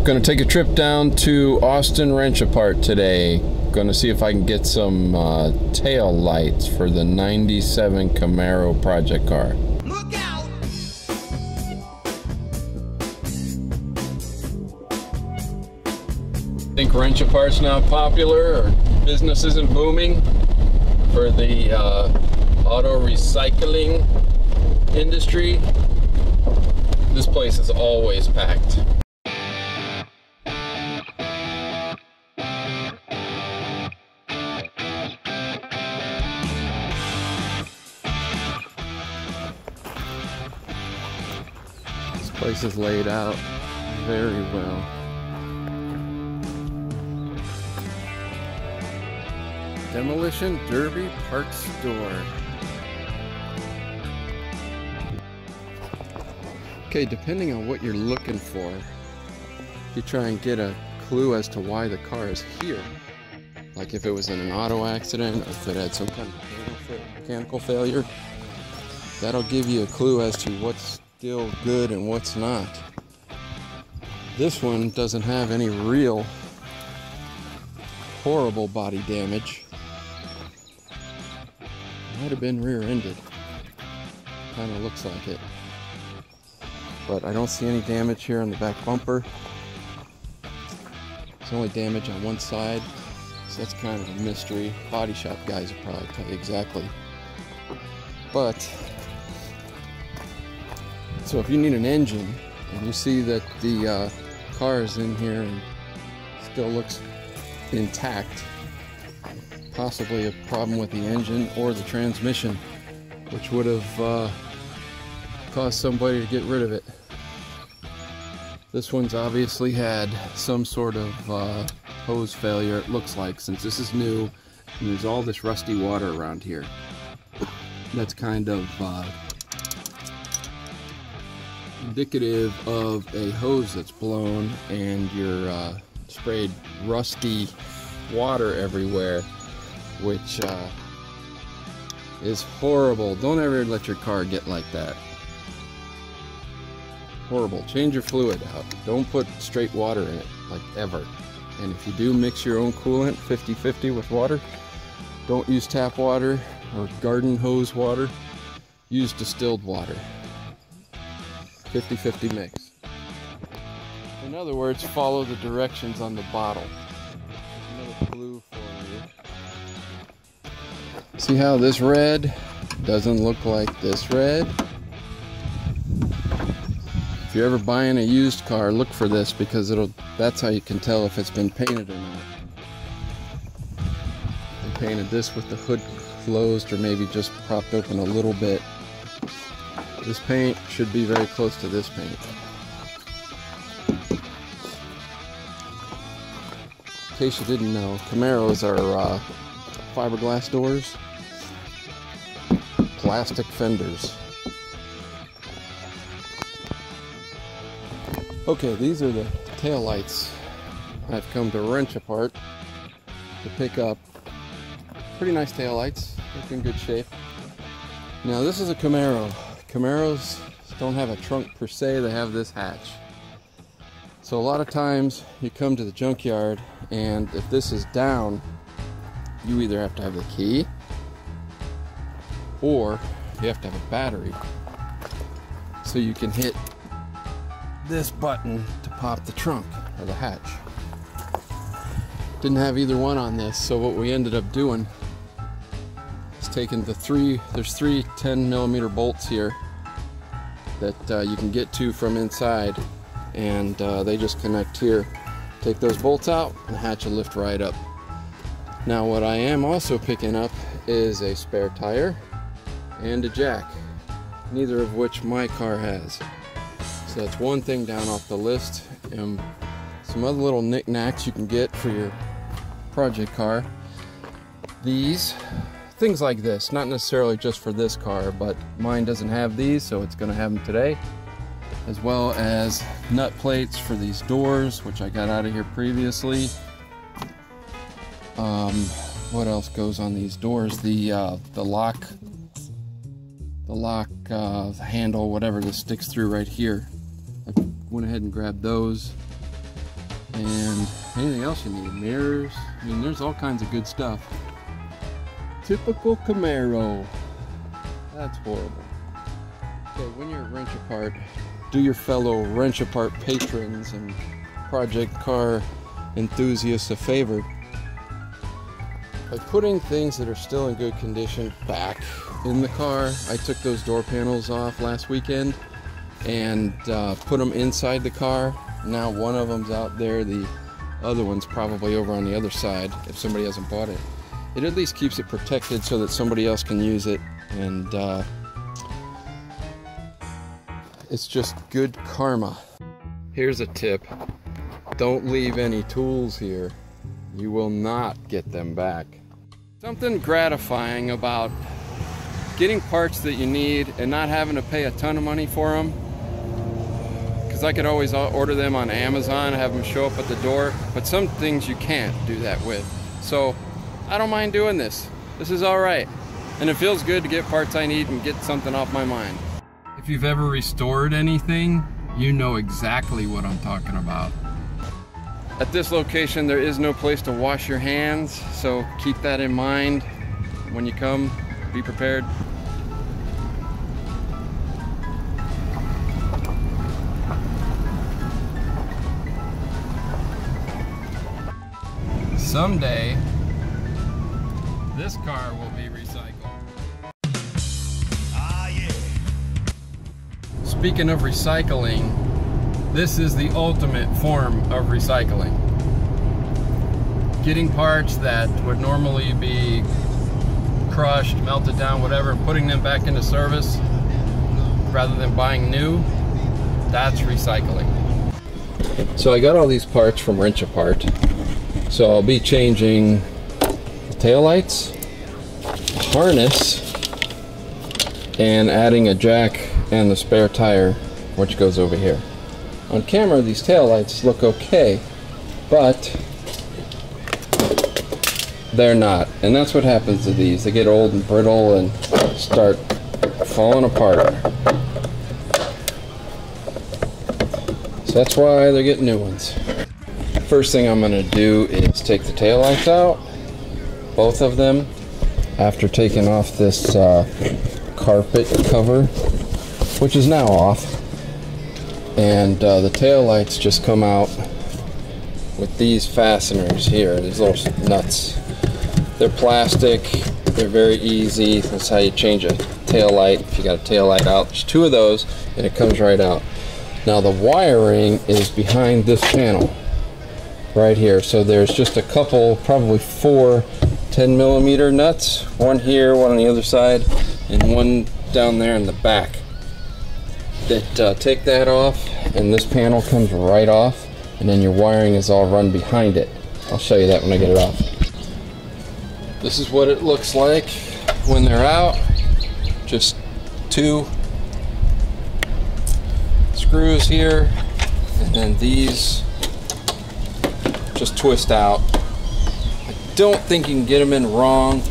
Gonna take a trip down to Austin Wrench Apart today. Gonna see if I can get some tail lights for the 97 Camaro project car. Look out! I think Wrench Apart's now popular, or business isn't booming for the auto recycling industry. This place is always packed. This place is laid out very well. Demolition Derby Parts Store. Okay, depending on what you're looking for, you try and get a clue as to why the car is here. Like if it was in an auto accident, or if it had some kind of mechanical failure, that'll give you a clue as to what's still good and what's not. This one doesn't have any real horrible body damage. Might have been rear-ended. Kind of looks like it. But I don't see any damage here on the back bumper. There's only damage on one side, so that's kind of a mystery. Body shop guys will probably tell you exactly. But, so if you need an engine, and you see that the car is in here and still looks intact, possibly a problem with the engine or the transmission, which would have caused somebody to get rid of it. This one's obviously had some sort of hose failure, it looks like, since this is new and there's all this rusty water around here. That's kind of indicative of a hose that's blown and you're sprayed rusty water everywhere, which is horrible. Don't ever let your car get like that. Horrible. Change your fluid out. Don't put straight water in it, like ever. And if you do mix your own coolant 50-50 with water, don't use tap water or garden hose water. Use distilled water. 50-50 mix. In other words, follow the directions on the bottle. Another clue for you. See how this red doesn't look like this red? If you're ever buying a used car, look for this, because that's how you can tell if it's been painted or not. They painted this with the hood closed or maybe just propped open a little bit. This paint should be very close to this paint. In case you didn't know, Camaros are fiberglass doors, plastic fenders. Okay, these are the tail lights I've come to wrench apart to pick up. Pretty nice tail lights, look in good shape. Now this is a Camaro. Camaros don't have a trunk per se, they have this hatch. So a lot of times you come to the junkyard, and if this is down, you either have to have the key or you have to have a battery. So you can hit this button to pop the trunk or the hatch. Didn't have either one on this, so what we ended up doing is taking there's three 10mm bolts here that you can get to from inside, and they just connect here. Take those bolts out and the hatch will lift right up. Now what I am also picking up is a spare tire and a jack, neither of which my car has. So that's one thing down off the list, and some other little knickknacks you can get for your project car. These, things like this, not necessarily just for this car, but mine doesn't have these, so it's gonna have them today. As well as nut plates for these doors, which I got out of here previously. What else goes on these doors? The lock handle, whatever, that sticks through right here. I went ahead and grabbed those. and anything else you need. Mirrors, I mean, there's all kinds of good stuff. Typical Camaro. That's horrible. Okay, when you're at Wrench Apart, do your fellow Wrench Apart patrons and project car enthusiasts a favor by putting things that are still in good condition back in the car. I took those door panels off last weekend and put them inside the car. Now one of them's out there, the other one's probably over on the other side if somebody hasn't bought it. It at least keeps it protected so that somebody else can use it, and it's just good karma. Here's a tip: don't leave any tools here. You will not get them back. Something gratifying about getting parts that you need and not having to pay a ton of money for them, because I could always order them on Amazon, have them show up at the door, but some things you can't do that with. So I don't mind doing this. This is all right. And it feels good to get parts I need and get something off my mind. If you've ever restored anything, you know exactly what I'm talking about. At this location, there is no place to wash your hands, so keep that in mind when you come. Be prepared. Someday, this car will be recycled. Ah, yeah. Speaking of recycling, this is the ultimate form of recycling. Getting parts that would normally be crushed, melted down, whatever, putting them back into service rather than buying new, that's recycling. So I got all these parts from Wrench Apart. So I'll be changing taillights, harness, and adding a jack and the spare tire, which goes over here. On camera, these taillights look okay, but they're not. And that's what happens to these. They get old and brittle and start falling apart. So that's why they're getting new ones. First thing I'm going to do is take the taillights out, both of them, after taking off this carpet cover, which is now off. And the taillights just come out with these fasteners here, these little nuts. They're plastic, they're very easy. That's how you change a taillight. If you got a taillight out, there's two of those and it comes right out. Now the wiring is behind this panel right here. So there's just a couple, probably 4 10mm nuts, one here, one on the other side, and one down there in the back. That take that off, and this panel comes right off, and then your wiring is all run behind it. I'll show you that when I get it off. This is what it looks like when they're out. Just 2 screws here, and then these just twist out. I don't think you can get them in wrong,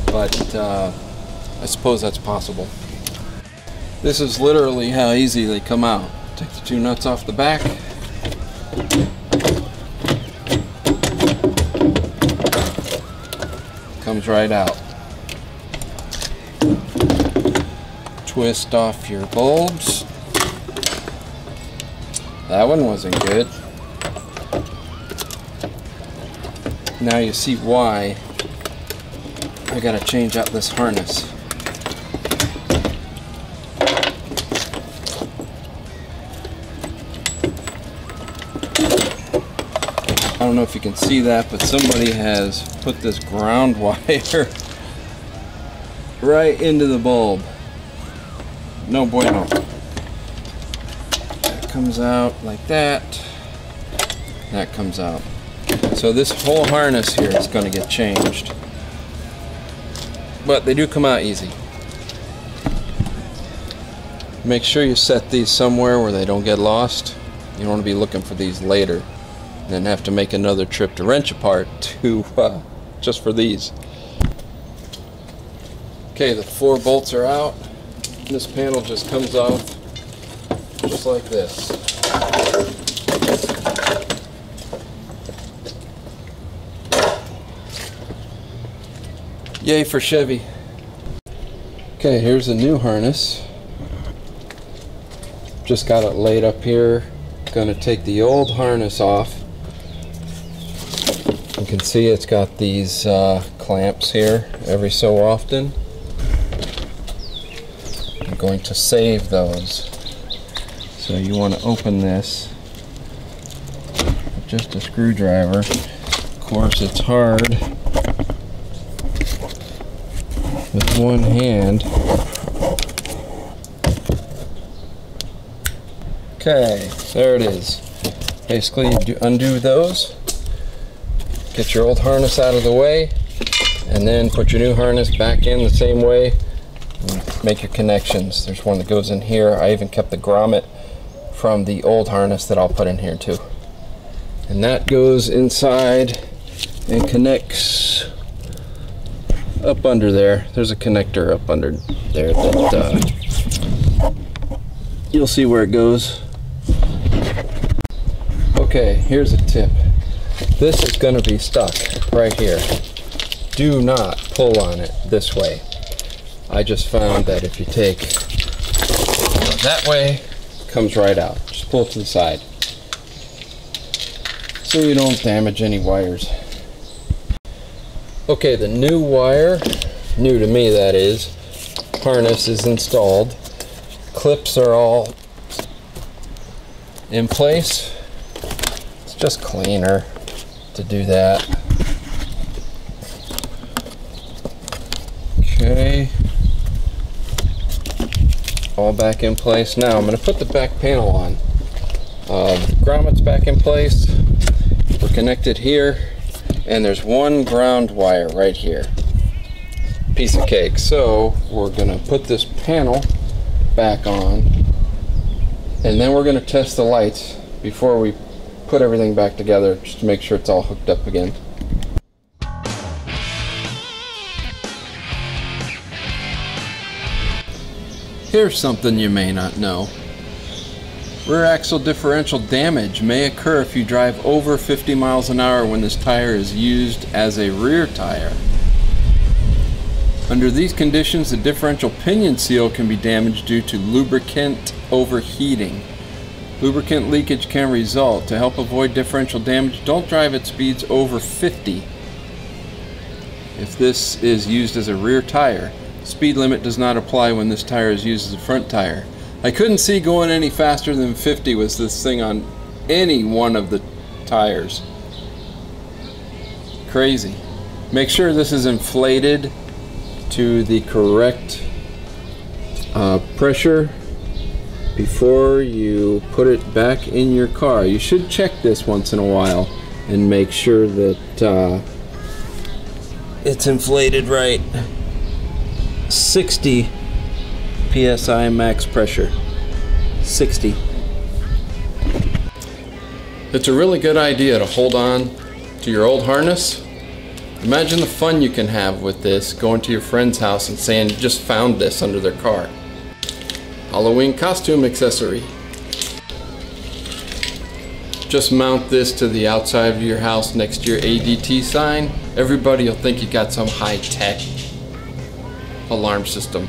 but I suppose that's possible. This is literally how easy they come out. Take the 2 nuts off the back. Comes right out. Twist off your bulbs. That one wasn't good. Now you see why I gotta change out this harness. I don't know if you can see that, but somebody has put this ground wire right into the bulb. No bueno. That comes out like that. That comes out. So this whole harness here is going to get changed. But they do come out easy. Make sure you set these somewhere where they don't get lost. You don't want to be looking for these later and then have to make another trip to Wrench Apart to just for these. Okay, the 4 bolts are out. This panel just comes off just like this. Yay for Chevy. Okay, here's a new harness. Just got it laid up here. Gonna take the old harness off. You can see it's got these clamps here every so often. I'm going to save those. So you want to open this with just a screwdriver. Of course, it's hard with one hand. Okay, there it is. Basically, you undo those, get your old harness out of the way, and then put your new harness back in the same way and make your connections. There's one that goes in here. I even kept the grommet from the old harness that I'll put in here too. And that goes inside and connects up under there. There's a connector up under there that you'll see where it goes. Okay, here's a tip. This is going to be stuck right here. Do not pull on it this way. I just found that if you take that way, it comes right out. Just pull it to the side so you don't damage any wires. Okay, the new wire, new to me that is, harness is installed. Clips are all in place. It's just cleaner to do that. Okay, all back in place. Now I'm going to put the back panel on. Grommet's back in place. We're connected here, and there's one ground wire right here. Piece of cake. So we're going to put this panel back on, and then we're going to test the lights before we put everything back together, just to make sure it's all hooked up again. Here's something you may not know. Rear axle differential damage may occur if you drive over 50 miles an hour when this tire is used as a rear tire. Under these conditions, the differential pinion seal can be damaged due to lubricant overheating. Lubricant leakage can result. To help avoid differential damage, don't drive at speeds over 50. If this is used as a rear tire, speed limit does not apply when this tire is used as a front tire. I couldn't see going any faster than 50 with this thing on any one of the tires. Crazy. Make sure this is inflated to the correct pressure before you put it back in your car. You should check this once in a while and make sure that it's inflated right. 60 psi max pressure. 60. It's a really good idea to hold on to your old harness. Imagine the fun you can have with this, going to your friend's house and saying you just found this under their car. Halloween costume accessory. Just mount this to the outside of your house next to your ADT sign. Everybody will think you got some high-tech alarm system.